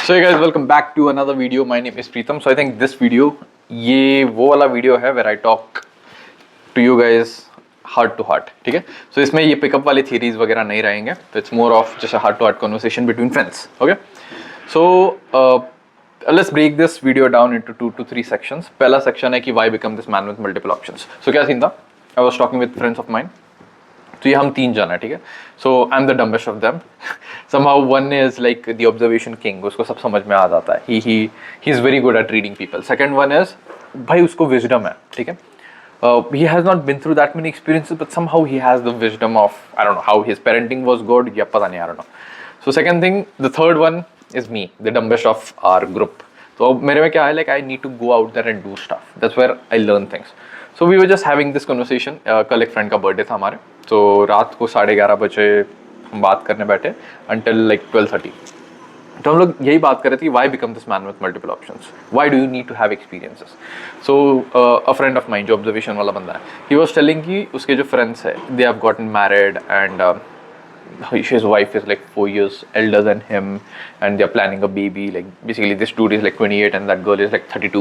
So hey guys, welcome back to another video. My name is Preetham. So I think this video, ये वो वाला video है where I talk to you guys heart to heart, ठीक है? So इसमें ये pickup वाली theories वगैरह नहीं रहेंगे. So it's more of just a heart to heart conversation between friends. Okay? So let's break this video down into 2 to 3 sections. पहला section है कि why become this man with multiple options. So क्या scene था? I was talking with friends of mine. तो ये हम तीन जन है, ठीक है. So I am the dumbest of them. Somehow one is like the observation king, उसको सब समझ में आ जाता है. He is very good at reading people. Second one is भाई उसको विजडम है, ठीक है. he has not been through that many experiences, but somehow he has the wisdom of, I don't know how his parenting was good, या पता नहीं, I don't know. So second thing, the third one is me, the dumbest of our group. तो मेरे में क्या है, like I need to go out there and do stuff. That's where I learn things. So we were just having this conversation. कल एक friend का birthday था हमारे, तो रात को 11:30 बजे हम बात करने बैठे until like 12:30. तो हम लोग यही बात कर रहे थे, why become this man with multiple options, why do you need to have experiences. So a friend of mine जो ऑब्जर्वेशन वाला बंदा है, ही वॉज टेलिंग कि उसके जो फ्रेंड्स है, they have gotten married and his wife is like 4 years elder than him and they are planning a baby. Like basically this dude is like 28 and that girl is like 32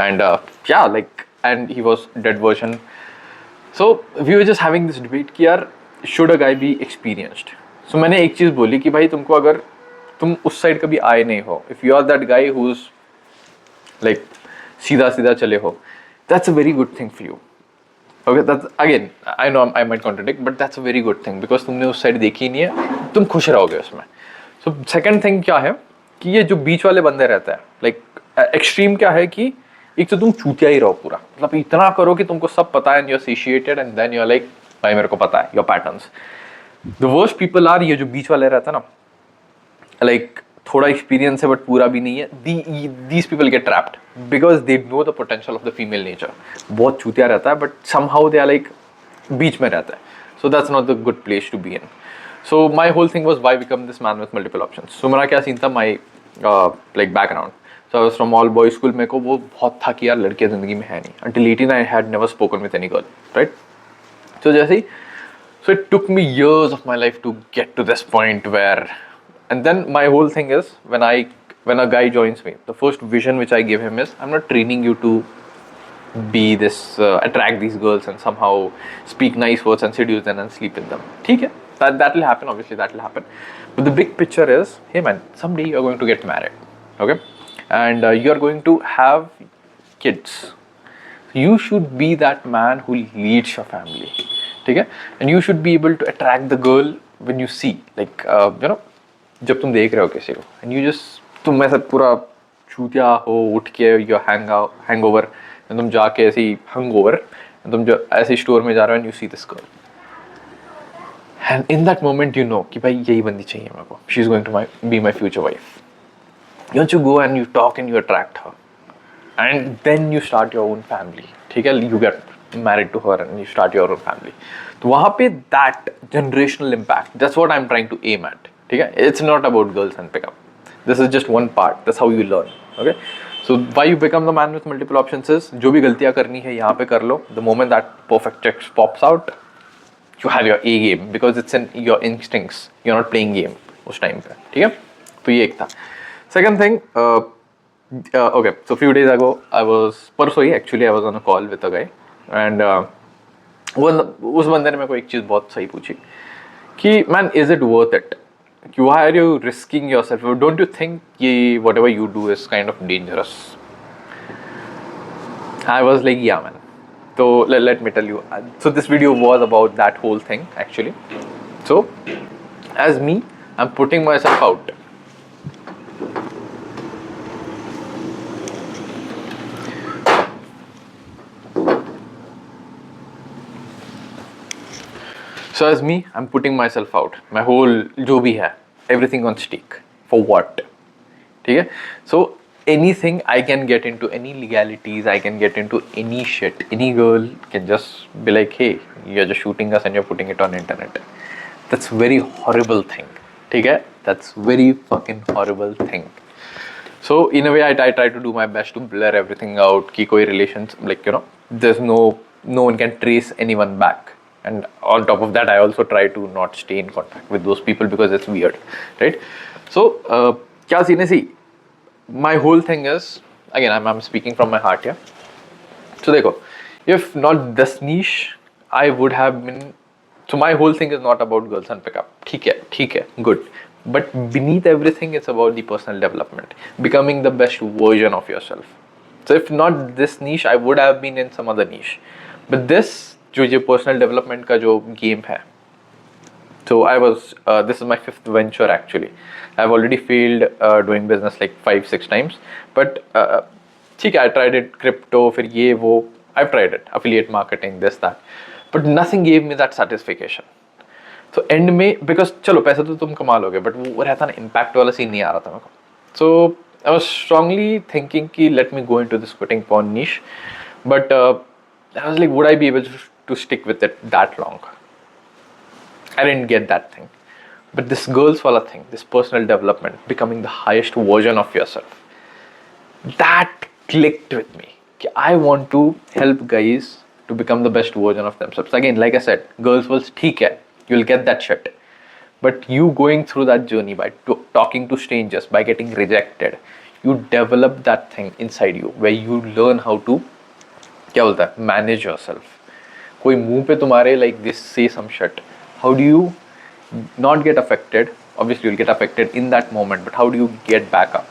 and yeah, like, and he was dead version. So we were just having this debate कि यार should a guy be experienced. So मैंने एक चीज़ बोली कि भाई तुमको अगर तुम उस साइड कभी आए नहीं हो, if you are that guy who's like सीधा सीधा चले हो, that's a very good thing for you. Okay, that's again, I know I might contradict, but that's a very good thing because तुमने उस साइड देखी ही नहीं है, तुम खुश रहोगे उसमें. So second thing क्या है कि ये जो बीच वाले बंदे रहते हैं, like extreme क्या है कि एक तो तुम चूतिया ही रहो पूरा, मतलब इतना करो कि तुमको सब पता है and you're satiated and then you're like भाई मेरे को पता है your patterns. The worst people are ये जो बीच वाले रहते हैं ना, like थोड़ा एक्सपीरियंस है बट पूरा भी नहीं है. These people get trapped because they know the potential of the female nature. बहुत चूतिया रहता है but somehow they are like बीच में रहता है. So that's not the good place to be in. So my whole thing was why become this man with multiple options. So मेरा क्या scene था, my like background. So I was from all boys school. मेरे को वो बहुत था कि यार लड़कियाँ ज़िंदगी में है नहीं. Until 18 I had never spoken with any girl, right? So जैसे ही, so it took me years of my life to get to this point where, and then my whole thing is when a guy joins me, the first vision which I give him is, I'm not training you to be this attract these girls and somehow speak nice words and seduce them and sleep with them. ठीक है, that will happen, obviously that will happen, but the big picture is, hey man, someday you are going to get married, okay, and you are going to have kids. You should be that man who leads your family, ठीक है, and you should be able to attract the girl when you see, like you know, जब तुम देख रहे हो किसी को and you just, तुम ऐसा पूरा चूतिया हो उठ के your hangover and तुम जाके ऐसे ही hangover and तुम जो ऐसे स्टोर में जा रहे हो and you see this girl and in that moment you know कि भाई यही बंदी चाहिए मेरे को, she is going to be my future wife. You go and you talk and you attract her and then you start your own family, ठीक है, you get married to her and you start your own family. तो वहाँ पे that generational impact, that's what I'm trying to aim at, ठीक है. It's not about girls and pickup. This is just one part. That's how you learn. Okay. So why you become the man with multiple options is, जो भी गलतियाँ करनी है यहाँ पे कर लो. The moment that perfect text pops out, you have your A game because it's in your instincts. You're not playing game उस time पे, ठीक है. तो ये एक था. Second thing, okay. So few days ago, परसों ही actually I was on a call with a guy and उस बंदे ने मेरे को एक चीज़ बहुत सही पूछी कि man, is it worth it? Why are you risking yourself? Don't you think whatever you do is kind of dangerous? I was like, yeah man. So let me tell you. So this video was about that whole thing actually. So as me, I'm putting myself out. So as me, I'm putting myself out. My whole जो भी है, everything on stake. For what? ठीक है? So anything I can get into, any legalities I can get into, any shit. Any girl can just be like, hey, you're just shooting us and you're putting it on internet. That's very horrible thing. ठीक है? That's very fucking horrible thing. So in a way, I try to do my best to blur everything out. कि कोई relations, like you know, there's no one can trace anyone back. And on top of that, I also try to not stay in contact with those people because it's weird, right? So क्या scene है सी, my whole thing is, again, I'm speaking from my heart here. So देखो, if not this niche, I would have been. So my whole thing is not about girls and pickup. ठीक है, good. But beneath everything, it's about the personal development, becoming the best version of yourself. So if not this niche, I would have been in some other niche. But this जो ये personal development का जो game है, so I was, this is my 5th venture actually. I've already failed doing business like 5-6 times. But ठीक है, I tried it, crypto, फिर ये वो, I've tried it, affiliate marketing, this that. But nothing gave me that satisfaction. So end में, because चलो पैसे तो तुम कमा लोगे, but वो रहता ना impact वाला सीन नहीं आ रहा था मेरे को. So I was strongly thinking कि let me go into this quitting porn niche. But I was like, would I be able to stick with it that long? I didn't get that thing. But this girls wala thing, this personal development, becoming the highest version of yourself, that clicked with me. I want to help guys to become the best version of themselves. Again, like I said, girls will theek hai, you'll get that shit. But you going through that journey by talking to strangers, by getting rejected, you develop that thing inside you where you learn how to क्या बोलता है, manage yourself. कोई मुंह पे तुम्हारे like this say some shit, how do you not get affected? Obviously you'll get affected in that moment, but how do you get back up?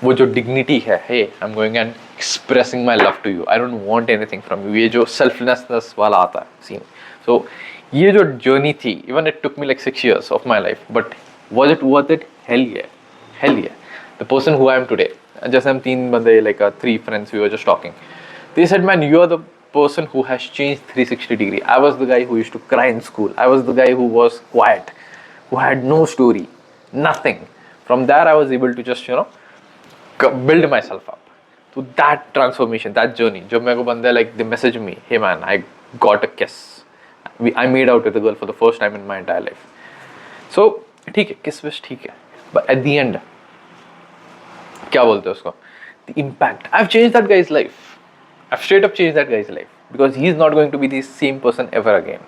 वो जो dignity है, hey, I'm going and expressing my love to you, I don't want anything from you, ये जो selflessness वाला आता है scene. So ये जो journey थी, even it took me like 6 years of my life, but was it worth it? Hell yeah, hell yeah. The person who I am today, जैसे हम 3 बंदे like 3 friends, we were just talking. They said, man, you are the person who has changed 360 degree. I was the guy who used to cry in school. I was the guy who was quiet, who had no story, nothing. From there, I was able to just, build myself up. So that transformation, that journey, जब मेरे को बंदे like they message me, hey man, I got a kiss. I made out with a girl for the first time in my entire life. So ठीक है, kiss wish ठीक है, but at the end, क्या बोलते हैं उसको? The impact. I've changed that guy's life. I've straight up changed that guy's life because he's not going to be the same person ever again.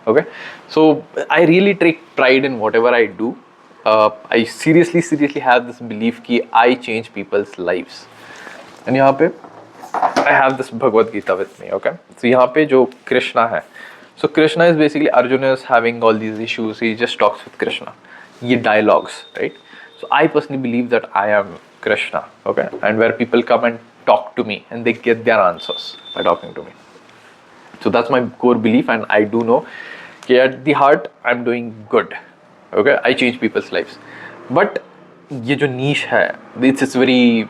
Okay, so I really take pride in whatever I do. I seriously have this belief कि I change people's lives. And यहाँ पे I have this Bhagavad Gita with me. Okay, so यहाँ पे जो Krishna है, so Krishna is basically Arjuna is having all these issues. He just talks with Krishna. ये dialogues, right? So I personally believe that I am Krishna. Okay, and where people come and talk to me and they get their answers by talking to me. So that's my core belief, and I do know that at the heart I'm doing good. Okay, I change people's lives. But ये जो niche है, it's very,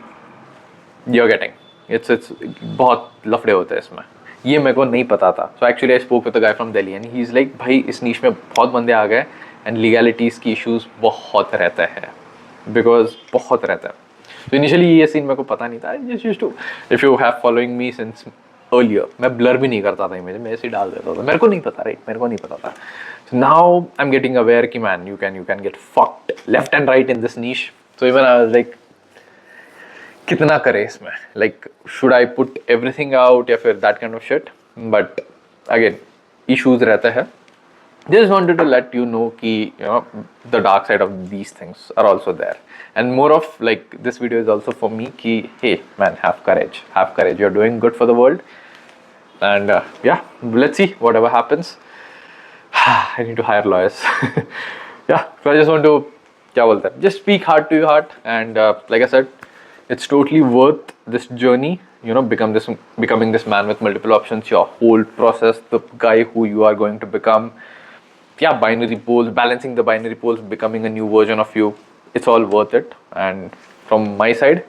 you're getting, it's बहुत लफड़े होते हैं इसमें. ये मेरे को नहीं पता था. So actually I spoke with a guy from Delhi and he's like, भाई इस niche में बहुत बंदे आ गए and legalities की issues बहुत रहते हैं, because बहुत रहता है. So initially ये सीन मेरे को पता नहीं था. I just used to, if you have following me since earlier, मैं blur भी नहीं करता था इमेज, मैं ऐसे डाल देता था. मेरे को नहीं पता, right? मेरे को नहीं पता था. So now I'm getting aware कि man, you can get fucked left and right in this niche. So even I was like, कितना करे इसमें? Like, should I put everything out या फिर that kind of shit? But again, issues रहते हैं. Just wanted to let you know कि the dark side of these things are also there. And more of like this video is also for me कि hey man, have courage, you're doing good for the world. And yeah, let's see whatever happens. I need to hire lawyers. Yeah, so I just want to क्या बोलते हैं, just speak heart to your heart. And like I said, it's totally worth this journey. Becoming this man with multiple options, your whole process, the guy who you are going to become. Yeah, binary poles, balancing the binary poles, becoming a new version of you. It's all worth it. And from my side,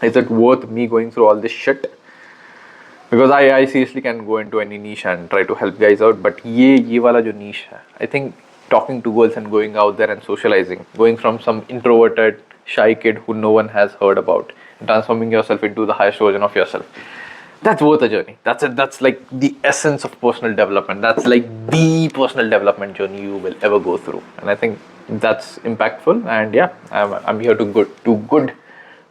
is it worth me going through all this shit? Because I seriously can go into any niche and try to help guys out. But ये वाला जो niche है, I think talking to girls and going out there and socializing, going from some introverted, shy kid who no one has heard about, transforming yourself into the highest version of yourself, that's worth a journey. That's it. That's like the essence of personal development. That's like the personal development journey you will ever go through. And I think that's impactful. And yeah, I'm here to do good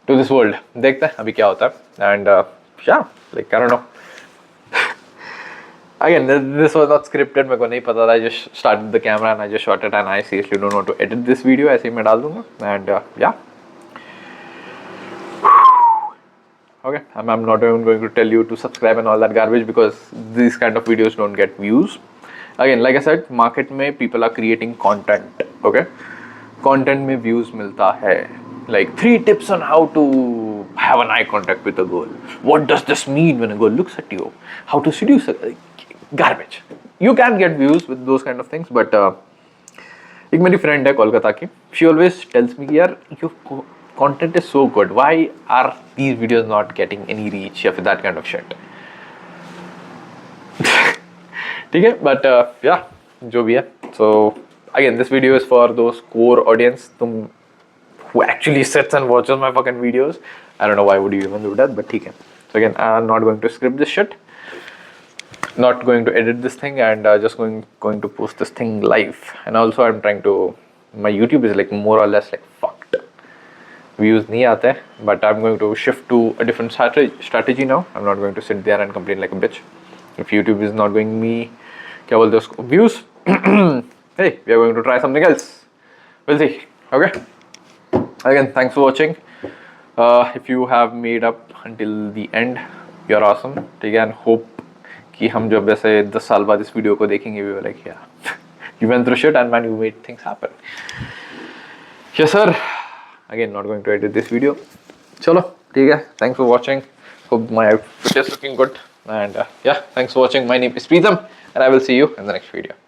to this world. देखते हैं अभी क्या होता है. And yeah, like I don't know. Again, this was not scripted. मेरे को नहीं पता था. I just started the camera and I just shot it, and I seriously don't know how to edit this video. ऐसे ही मैं डाल दूँगा. And yeah, Okay, I'm not even going to tell you to subscribe and all that garbage because these kind of videos don't get views. Again, like I said, market में people are creating content. Okay, content में views मिलता है. Like 3 tips on how to have an eye contact with a girl. What does this mean when a girl looks at you? How to seduce her? Garbage. You can get views with those kind of things, but एक मेरी friend है कोलकाता की. She always tells me यार your content is so good. Why are these videos not getting any reach? या फिर that kind of shit. ठीक है, but yeah, जो भी है. So again, this video is for those core audience. तुम who actually sits and watches my fucking videos. I don't know why would you even do that, but ठीक है. So again, I'm not going to script this shit. Not going to edit this thing and just going to post this thing live. And also I'm trying to, my YouTube is like more or less like fucked. Views नहीं आते, but I'm going to shift to a different strategy now. I'm not going to sit there and complain like a bitch. If YouTube is not going me, क्या बोलते हैं उसको, views. Hey, we are going to try something else. We'll see. Okay. Again, thanks for watching. If you have made up until the end, you're awesome. ठीक है, and hope कि हम जब वैसे 10 साल बाद इस वीडियो को देखेंगे, we were like, yeah, you went through shit and man, you made things happen. Yes, sir. Again, not going to edit this video. चलो, ठीक है. Thanks for watching. Hope my outfit is looking good. And yeah, thanks for watching. My name is Preetham, and I will see you in the next video.